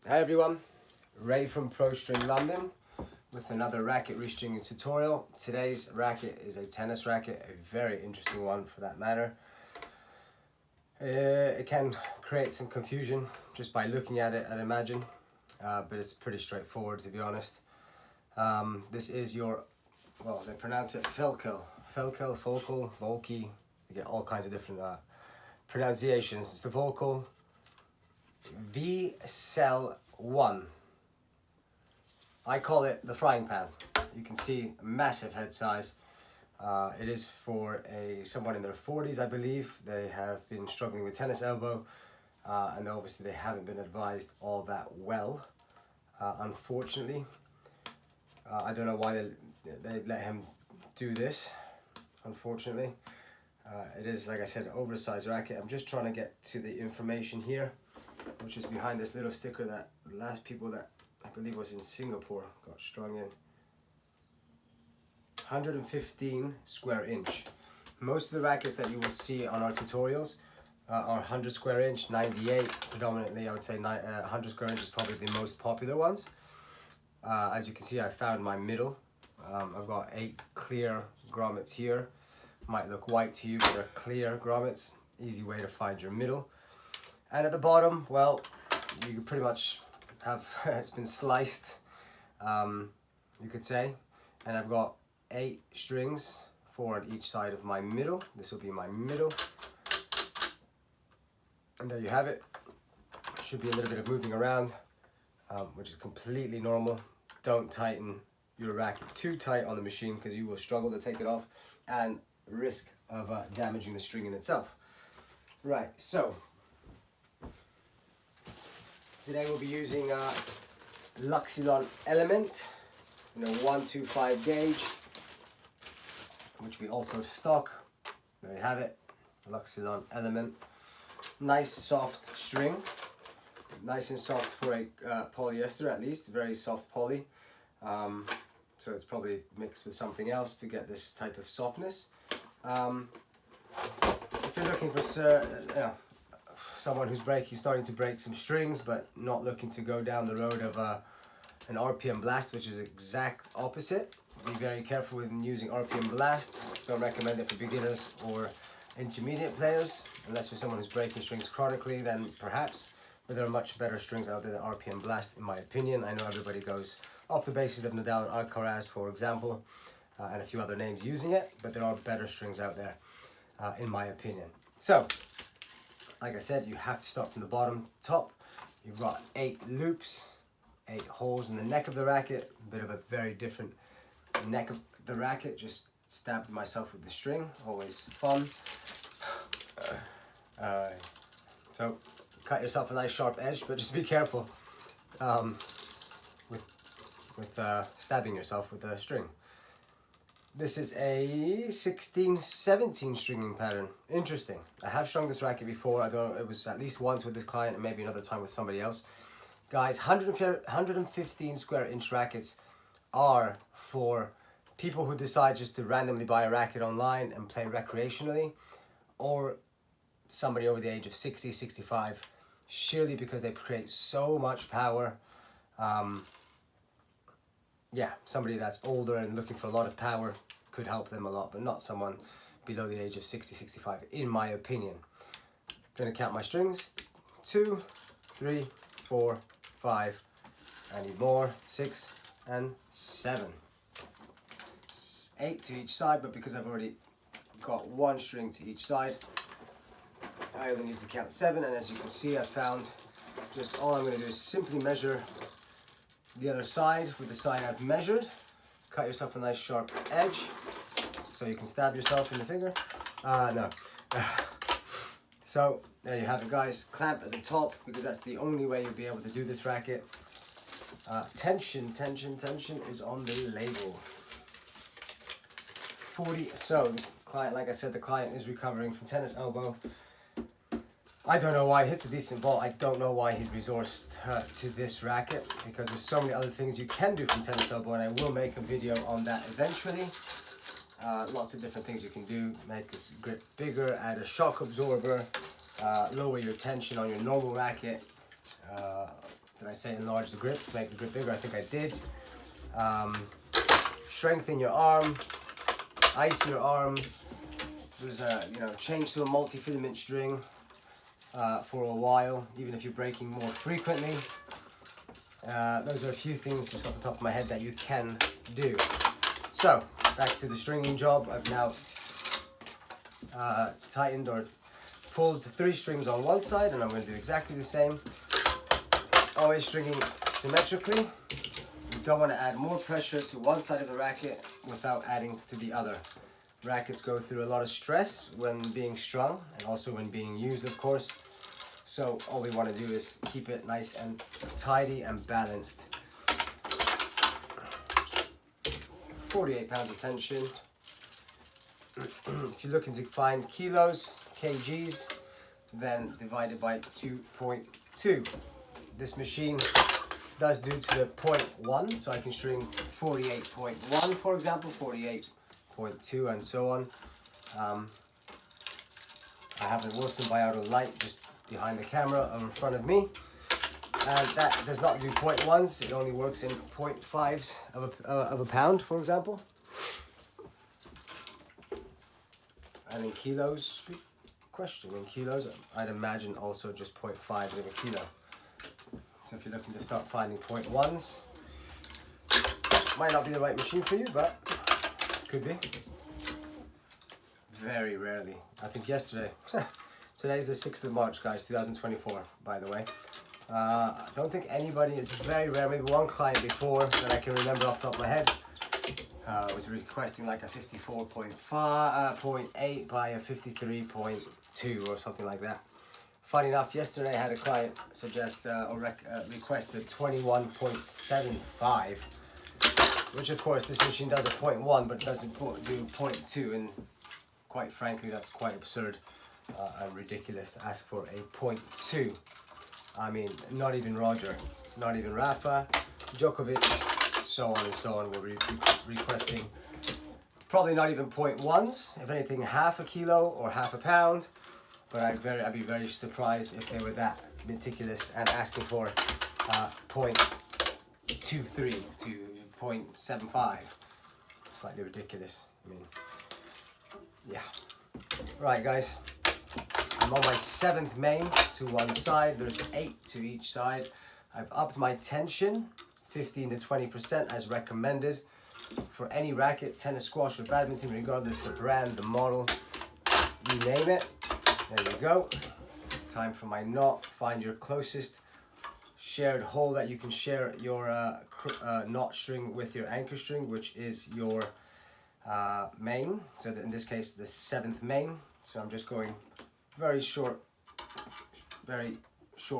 Hi everyone, Ray from ProString London with another racket restringing tutorial. Today's racket is a tennis racket, a very interesting one for that matter. It can create some confusion just by looking at it, I'd imagine, but it's pretty straightforward, to be honest. This is your, well, they pronounce it Völkl, Völkl, you get all kinds of different pronunciations. It's the Völkl Vcell 1. I call it the frying pan. You can see a massive head size. It is for someone in their 40s, I believe. They have been struggling with tennis elbow, and obviously they haven't been advised all that well, unfortunately. I don't know why they let him do this, unfortunately. It is, like I said, an oversized racket. I'm just trying to get to the information here, which is behind this little sticker that the last people that I believe was in Singapore got strung in. 115 square inch. Most of the rackets that you will see on our tutorials are 100 square inch, 98 predominantly. I would say 100 square inch is probably the most popular ones. As you can see, I found my middle. I've got 8 clear grommets here. Might look white to you, but they're clear grommets. Easy way to find your middle. And at the bottom, well, you can pretty much have it's been sliced, you could say. And I've got 8 strings, 4 on each side of my middle. This will be my middle. And there you have it. Should be a little bit of moving around, which is completely normal. Don't tighten your racket too tight on the machine because you will struggle to take it off and risk of damaging the string in itself. Right, so today we'll be using Völkl Element in a 125 gauge, which we also stock. There you have it, Völkl Element. Nice soft string, nice and soft for a polyester, at least very soft poly. So it's probably mixed with something else to get this type of softness. If you're looking for someone who's starting to break some strings but not looking to go down the road of an RPM blast, which is exact opposite. Be very careful when using RPM blast. Don't recommend it for beginners or intermediate players, unless you're someone who's breaking strings chronically, then perhaps, but there are much better strings out there than RPM blast, in my opinion. I know everybody goes off the basis of Nadal and Alcaraz, for example, and a few other names using it, but there are better strings out there, in my opinion. So, like I said, you have to start from the bottom. Top, you've got 8 loops, 8 holes in the neck of the racket, a bit of a very different neck of the racket. Just stabbed myself with the string, always fun. So cut yourself a nice sharp edge, but just be careful with stabbing yourself with the string. This is a 16-17 stringing pattern. Interesting. I have strung this racket before. I don't know, it was at least once with this client and maybe another time with somebody else. Guys, 115 square inch rackets are for people who decide just to randomly buy a racket online and play recreationally, or somebody over the age of 60, 65, surely because they create so much power. Yeah, somebody that's older and looking for a lot of power could help them a lot, but not someone below the age of 60, 65, in my opinion. Gonna count my strings. 2, 3, 4, 5. I need more. 6 and 7. 8 to each side, but because I've already got 1 string to each side, I only need to count 7. And as you can see, I found just all I'm going to do is simply measure the other side with the side I've measured. Cut yourself a nice sharp edge so you can stab yourself in the finger. No. So there you have it, guys. Clamp at the top, because that's the only way you'll be able to do this racket. Tension is on the label. 40. So the client, like I said, the client is recovering from tennis elbow. I don't know why. He hits a decent ball. I don't know why he's resourced to this racket, because there's so many other things you can do from tennis elbow, and I will make a video on that eventually. Lots of different things you can do. Make this grip bigger, add a shock absorber, lower your tension on your normal racket, Did I say enlarge the grip, make the grip bigger? I think I did. Strengthen your arm, ice your arm. There's a, change to a multi-filament string for a while, even if you're breaking more frequently. Those are a few things just off the top of my head that you can do. So, back to the stringing job. I've now tightened or pulled the 3 strings on one side, and I'm going to do exactly the same. Always stringing symmetrically. You don't want to add more pressure to one side of the racket without adding to the other. Rackets go through a lot of stress when being strung, and also when being used, of course. So all we want to do is keep it nice and tidy and balanced. 48 pounds of tension. If you're looking to find kilos, kgs, then divide it by 2.2. This machine does do to the 0.1, so I can string 48.1, for example, 48.2, and so on. I have a Wilson Biauto light just behind the camera in front of me, and that does not do 0.1s. It only works in 0.5s of a pound, for example. And in kilos, good question. In kilos, I'd imagine also just 0.5 of a kilo. So if you're looking to start finding 0.1s, might not be the right machine for you, but could be. Very rarely. I think yesterday. Today's the 6th of March, guys, 2024, by the way. I don't think anybody, it's very rare, maybe one client before that I can remember off the top of my head. Was requesting like a 54.8 by a 53.2 or something like that. Funny enough, yesterday I had a client suggest request a 21.75, which of course this machine does a 0.1 but doesn't do 0.2, and quite frankly that's quite absurd and ridiculous to ask for a 0.2. I mean, not even Roger, not even Rafa, Djokovic, so on and so on, will be requesting probably not even 0.1s, if anything half a kilo or half a pound. But I'd be very surprised if they were that meticulous and asking for 0.23 to 0.75. Slightly ridiculous. I mean, yeah. Right, guys. I'm on my 7th main to one side. There's 8 to each side. I've upped my tension 15 to 20% as recommended for any racket, tennis, squash, or badminton, regardless the brand, the model, you name it. There you go. Time for my knot. Find your closest shared hole that you can share your knot string with your anchor string, which is your main. So in this case, the 7th main. So I'm just going very short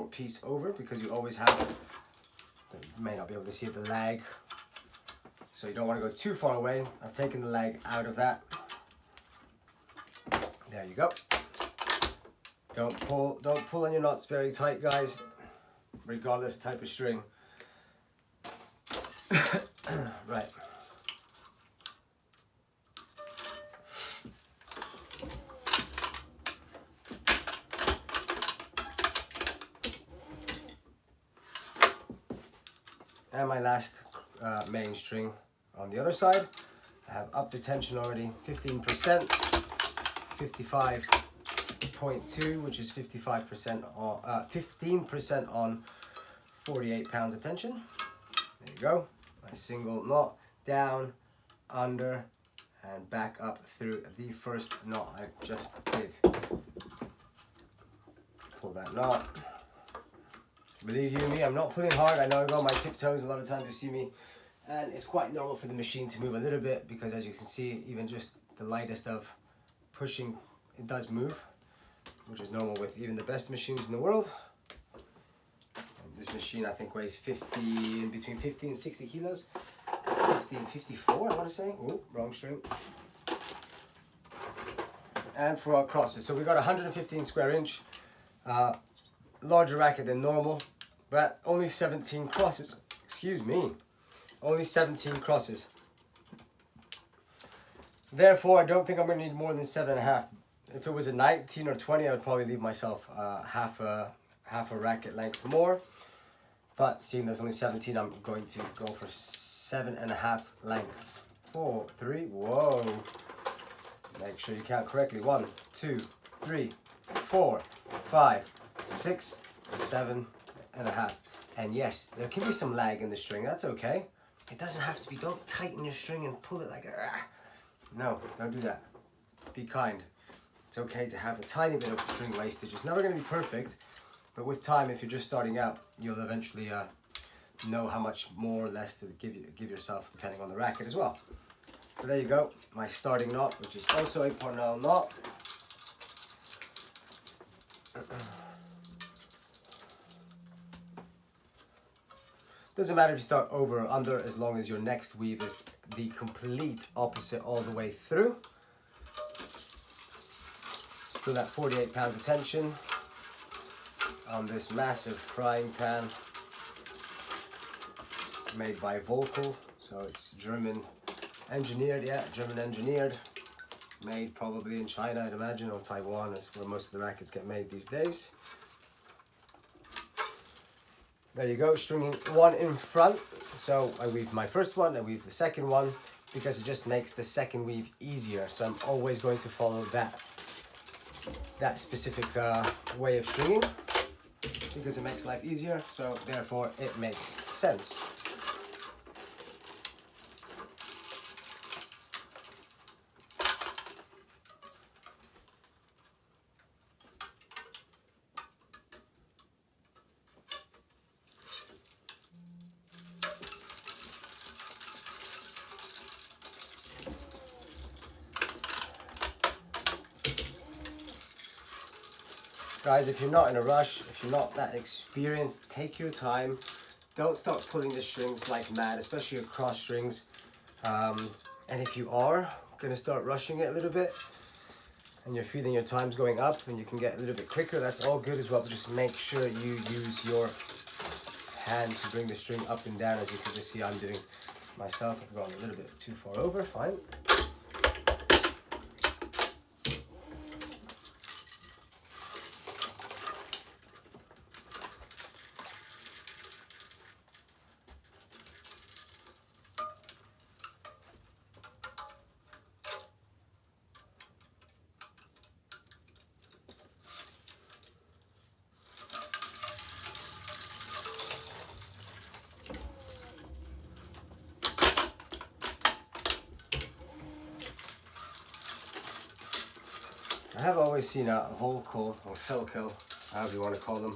piece over, because you always have, you may not be able to see it, the lag. So you don't want to go too far away. I've taken the lag out of that. There you go. Don't pull on your knots very tight, guys, regardless of type of string. Right. And my last main string on the other side. I have upped the tension already, 15%, 55.2, which is 55% on 15% on 48 pounds of tension. There you go. My single knot down, under, and back up through the first knot I just did. Pull that knot. Believe you me, I'm not pulling hard. I know I go on my tiptoes a lot of times, you see me, and it's quite normal for the machine to move a little bit, because as you can see, even just the lightest of pushing, it does move, which is normal with even the best machines in the world. And this machine I think weighs between 50 and 60 kilos. 50 and 54, I want to say. Oh, wrong string. And for our crosses, so we got 115 square inch. Larger racket than normal, but only 17 crosses. Excuse me, only 17 crosses. Therefore, I don't think I'm going to need more than 7.5. If it was a 19 or 20, I would probably leave myself half a racket length more. But seeing there's only 17, I'm going to go for 7.5 lengths. 4, 3, whoa. Make sure you count correctly. 1, 2, 3, 4, 5, 6, 7.5. And yes, there can be some lag in the string. That's okay. It doesn't have to be. Don't tighten your string and pull it like a... No, don't do that. Be kind. It's okay to have a tiny bit of string wastage. It's never going to be perfect, but with time, if you're just starting out, you'll eventually know how much more or less to give yourself, depending on the racket as well. So there you go, my starting knot, which is also a Parnell knot. Doesn't matter if you start over or under, as long as your next weave is the complete opposite all the way through. Still that 48 pounds of tension on this massive frying pan made by Völkl. So it's German engineered, yeah, German engineered. Made probably in China, I'd imagine, or Taiwan is where most of the rackets get made these days. There you go, stringing one in front. So I weave my first one, I weave the second one, because it just makes the second weave easier. So I'm always going to follow that specific way of stringing, because it makes life easier, so therefore it makes sense. Guys, if you're not in a rush, if you're not that experienced, take your time. Don't start pulling the strings like mad, especially your cross strings. And if you are going to start rushing it a little bit, and you're feeling your time's going up, and you can get a little bit quicker, that's all good as well. But just make sure you use your hand to bring the string up and down, as you can just see I'm doing myself. I've gone a little bit too far over, fine. I have always seen a Völkl, or Völkl, however you want to call them,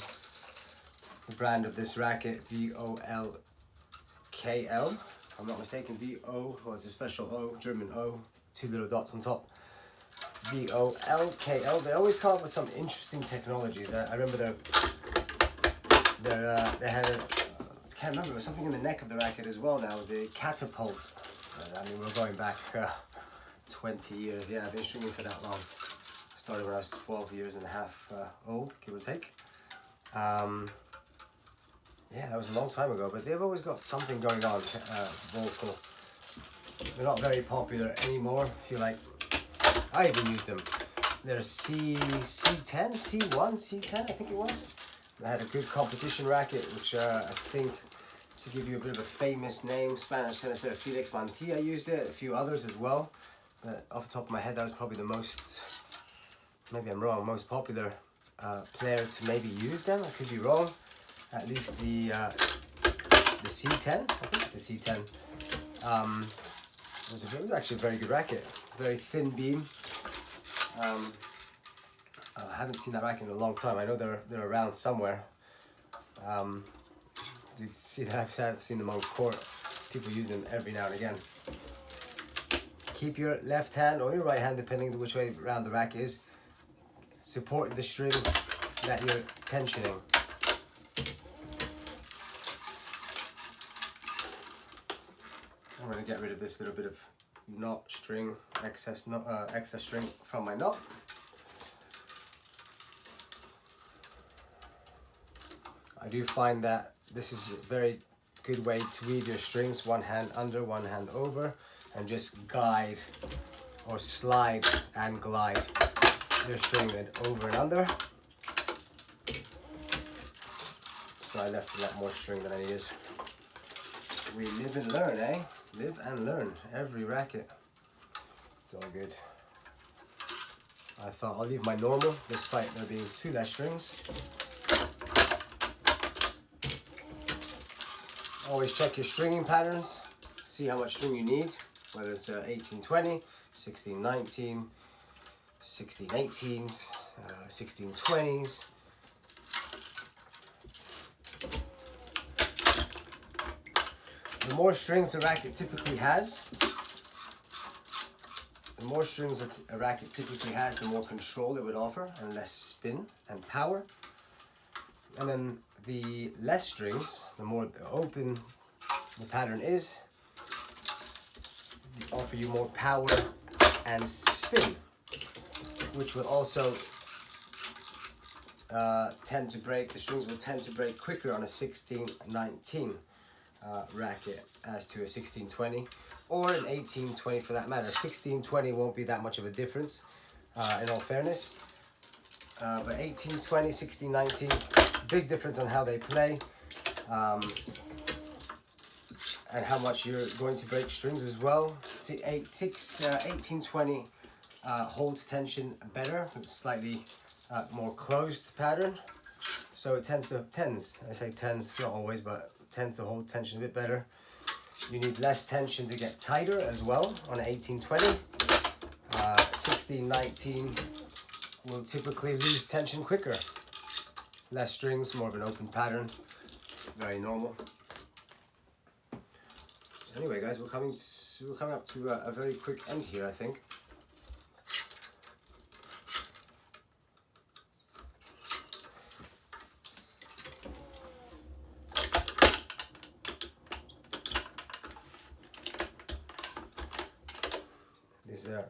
the brand of this racket, Völkl, if I'm not mistaken, V-O, well it's a special O, German O, 2 little dots on top, Völkl. They always come up with some interesting technologies. I remember they had a, I can't remember, it was something in the neck of the racket as well now, the catapult. I mean, we're going back 20 years, yeah, I've been stringing for that long. Started when I was 12 years and a half old, give or take. Yeah, that was a long time ago, but they've always got something going on, Völkl. They're not very popular anymore. I feel like I even use them. They're C10, C1, C10, I think it was. They had a good competition racket, which I think, to give you a bit of a famous name, Spanish tennis player Felix Mantilla used it, a few others as well. But off the top of my head, that was probably the most, maybe I'm wrong, most popular player to maybe use them. I could be wrong. At least the C10, I think it's the C10. It was actually a very good racket. Very thin beam. I haven't seen that racket in a long time. I know they're around somewhere. You see that I've seen them on court. People use them every now and again. Keep your left hand or your right hand, depending on which way around the racket is, support the string that you're tensioning. I'm going to get rid of this little bit of knot string, excess string from my knot. I do find that this is a very good way to weave your strings, one hand under, one hand over, and just guide or slide and glide your string over and under. So I left a lot more string than I needed. We live and learn, eh? Live and learn. Every racket. It's all good. I thought I'll leave my normal, despite there being 2 less strings. Always check your stringing patterns. See how much string you need. Whether it's 1820, 1619, 1618s, 1620s. The more strings a racket typically has, the more control it would offer and less spin and power. And then the less strings, the more open the pattern is, they offer you more power and spin, which will also tend to break, the strings will tend to break quicker on a 1619 racket as to a 1620 or an 1820 for that matter. 1620 won't be that much of a difference in all fairness, but 1820, 1619, big difference on how they play and how much you're going to break strings as well. See, 1820 holds tension better, it's slightly more closed pattern, so it tends, I say tends, not always, but tends to hold tension a bit better. You need less tension to get tighter as well on an 1820. 1619 will typically lose tension quicker. Less strings, more of an open pattern, very normal. Anyway, guys, we're coming up to a very quick end here, I think.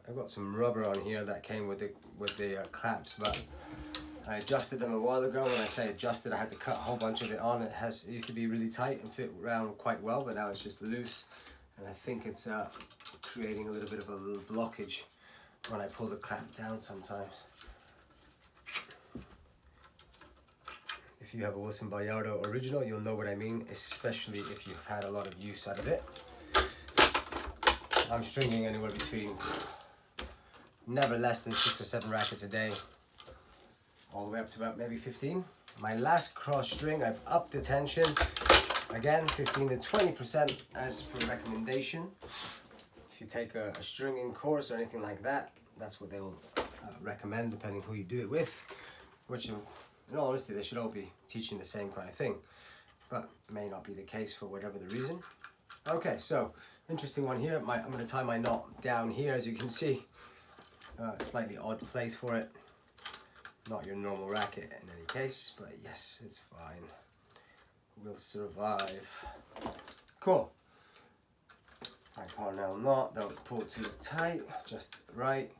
I've got some rubber on here that came with the clamps, but I adjusted them a while ago. When I say adjusted, I had to cut a whole bunch of it on. It used to be really tight and fit around quite well, but now it's just loose, and I think it's creating a little bit of a little blockage when I pull the clamp down sometimes. If you have a Wilson Bayardo original, you'll know what I mean, especially if you've had a lot of use out of it. I'm stringing anywhere between never less than 6 or 7 rackets a day, all the way up to about maybe 15. My last cross string, I've upped the tension, again 15 to 20% as per recommendation. If you take a stringing course or anything like that, that's what they will recommend, depending who you do it with, which in all honesty they should all be teaching the same kind of thing, but may not be the case for whatever the reason. Okay, so interesting one here. I'm going to tie my knot down here, as you can see. Slightly odd place for it. Not your normal racket in any case, but yes, it's fine. We'll survive. Cool. My Parnell knot, don't pull too tight, just right.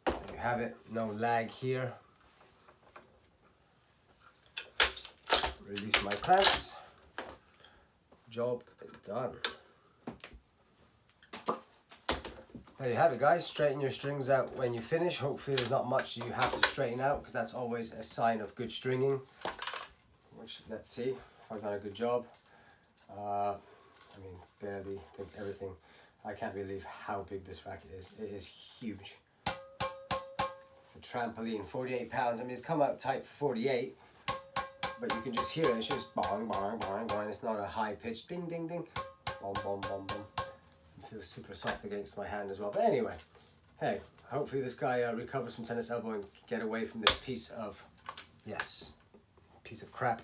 There you have it, no lag here. Release my clamps. Job done. There you have it, guys. Straighten your strings out when you finish. Hopefully there's not much you have to straighten out, because that's always a sign of good stringing. Which, let's see if I've done a good job. I mean, barely think everything. I can't believe how big this racket is. It is huge. It's a trampoline, 48 pounds. I mean, it's come out tight for 48, but you can just hear it. It's just bong, bong, bong, bong. It's not a high pitch ding, ding, ding. Bom, bom, bom, bom. Feels super soft against my hand as well. But anyway, hey, hopefully this guy recovers from tennis elbow and can get away from this piece of crap,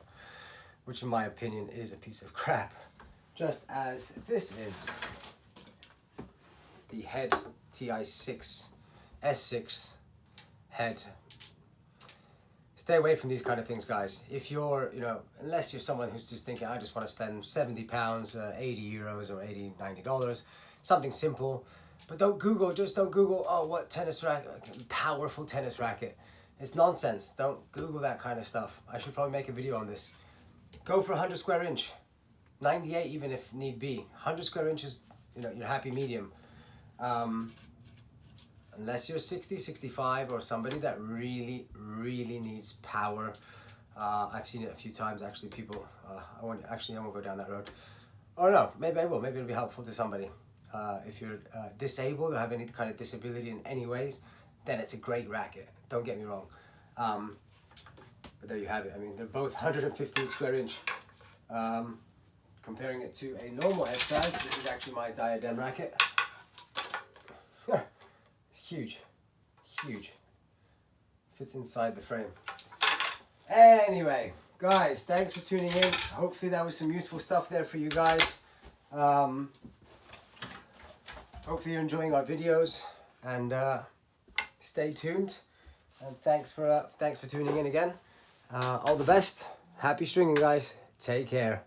which in my opinion is a piece of crap, just as this is the head TI6 S6 head. Stay away from these kind of things, guys. If you're, unless you're someone who's just thinking, I just want to spend 70 pounds, 80 euros or 80, $90, something simple, but don't Google, oh, what tennis racket, powerful tennis racket. It's nonsense. Don't Google that kind of stuff. I should probably make a video on this. Go for 100 square inch, 98 even if need be. 100 square inches, your happy medium. Unless you're 60, 65 or somebody that really, really needs power I've seen it a few times actually. People, I won't go down that road. Oh no, maybe I will. Maybe it'll be helpful to somebody. If you're disabled or have any kind of disability in any ways, then it's a great racket. Don't get me wrong. But there you have it. I mean, they're both 115 square inch. Comparing it to a normal head size, this is actually my diadem racket. Huge, huge. Fits inside the frame. Anyway, guys, thanks for tuning in. Hopefully that was some useful stuff there for you guys. Hopefully you're enjoying our videos, and stay tuned. And thanks for tuning in again. All the best. Happy stringing, guys. Take care.